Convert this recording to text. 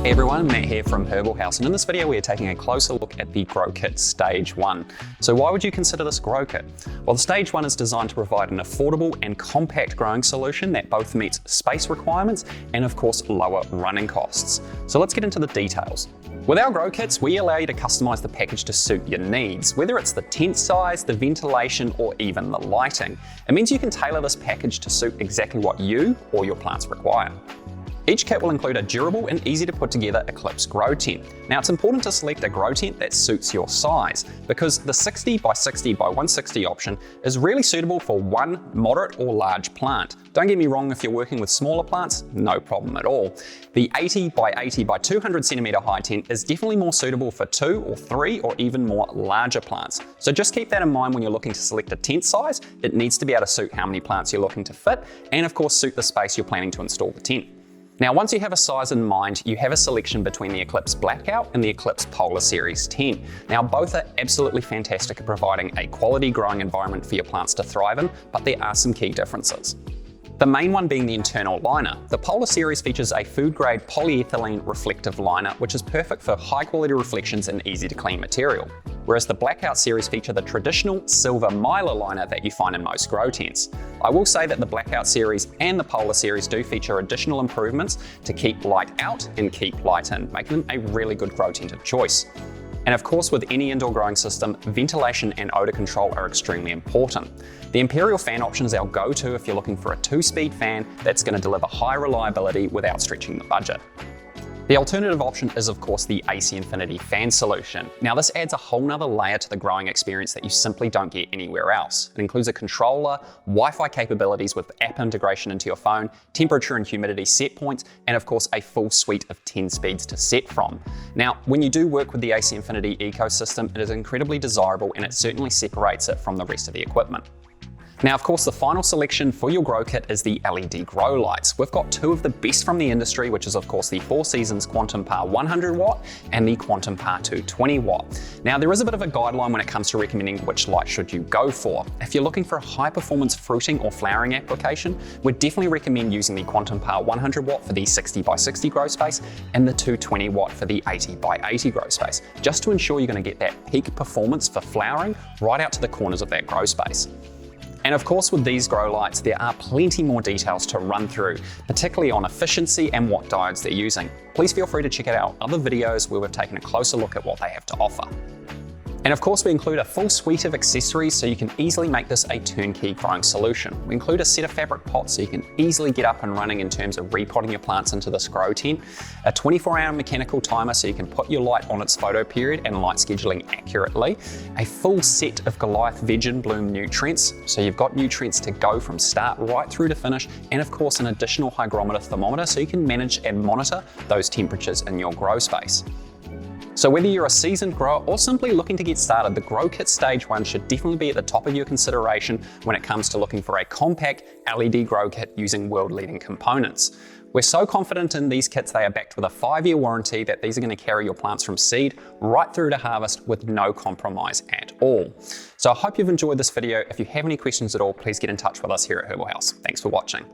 Hey everyone, Matt here from Herbal, and in this video we are taking a closer look at the Grow Kit Stage 1. So why would you consider this Grow Kit? Well, the Stage 1 is designed to provide an affordable and compact growing solution that both meets space requirements and of course lower running costs. So let's get into the details. With our Grow Kits, we allow you to customize the package to suit your needs, whether it's the tent size, the ventilation, or even the lighting. It means you can tailor this package to suit exactly what you or your plants require. Each kit will include a durable and easy to put together Eclipse grow tent. Now it's important to select a grow tent that suits your size because the 60 by 60 by 160 option is really suitable for one moderate or large plant. Don't get me wrong, if you're working with smaller plants, no problem at all. The 80 by 80 by 200 centimeter high tent is definitely more suitable for 2 or 3 or even more larger plants. So just keep that in mind when you're looking to select a tent size. It needs to be able to suit how many plants you're looking to fit and of course suit the space you're planning to install the tent. Now, once you have a size in mind, you have a selection between the Eclipse Blackout and the Eclipse Polar Series 10. Now, both are absolutely fantastic at providing a quality growing environment for your plants to thrive in, but there are some key differences. The main one being the internal liner. The Polar Series features a food-grade polyethylene reflective liner, which is perfect for high-quality reflections and easy-to-clean material. Whereas the Blackout series feature the traditional silver mylar liner that you find in most grow tents. I will say that the Blackout series and the Polar series do feature additional improvements to keep light out and keep light in, making them a really good grow tent of choice. And of course, with any indoor growing system, ventilation and odor control are extremely important. The Imperial fan option is our go-to if you're looking for a 2-speed fan that's going to deliver high reliability without stretching the budget. The alternative option is of course the AC Infinity fan solution. Now this adds a whole nother layer to the growing experience that you simply don't get anywhere else. It includes a controller, Wi-Fi capabilities with app integration into your phone, temperature and humidity set points, and of course a full suite of 10 speeds to set from. Now when you do work with the AC Infinity ecosystem, it is incredibly desirable and it certainly separates it from the rest of the equipment. Now, of course, the final selection for your grow kit is the LED grow lights. We've got two of the best from the industry, which is of course the Four Seasons Quantum Power 100 watt and the Quantum Power 220 watt. Now, there is a bit of a guideline when it comes to recommending which light should you go for. If you're looking for a high performance fruiting or flowering application, we'd definitely recommend using the Quantum Power 100 watt for the 60 by 60 grow space and the 220 watt for the 80 by 80 grow space, just to ensure you're going to get that peak performance for flowering right out to the corners of that grow space. And of course, with these grow lights, there are plenty more details to run through, particularly on efficiency and what diodes they're using. Please feel free to check out our other videos where we've taken a closer look at what they have to offer. And of course, we include a full suite of accessories so you can easily make this a turnkey growing solution. We include a set of fabric pots so you can easily get up and running in terms of repotting your plants into this grow tent, a 24-hour mechanical timer so you can put your light on its photo period and light scheduling accurately, a full set of Goliath Veg and Bloom nutrients so you've got nutrients to go from start right through to finish, and of course an additional hygrometer thermometer so you can manage and monitor those temperatures in your grow space. So whether you're a seasoned grower or simply looking to get started, the Grow Kit Stage 1 should definitely be at the top of your consideration when it comes to looking for a compact LED grow kit using world-leading components. We're so confident in these kits they are backed with a 5-year warranty that these are going to carry your plants from seed right through to harvest with no compromise at all. So I hope you've enjoyed this video. If you have any questions at all, please get in touch with us here at Herbal House. Thanks for watching.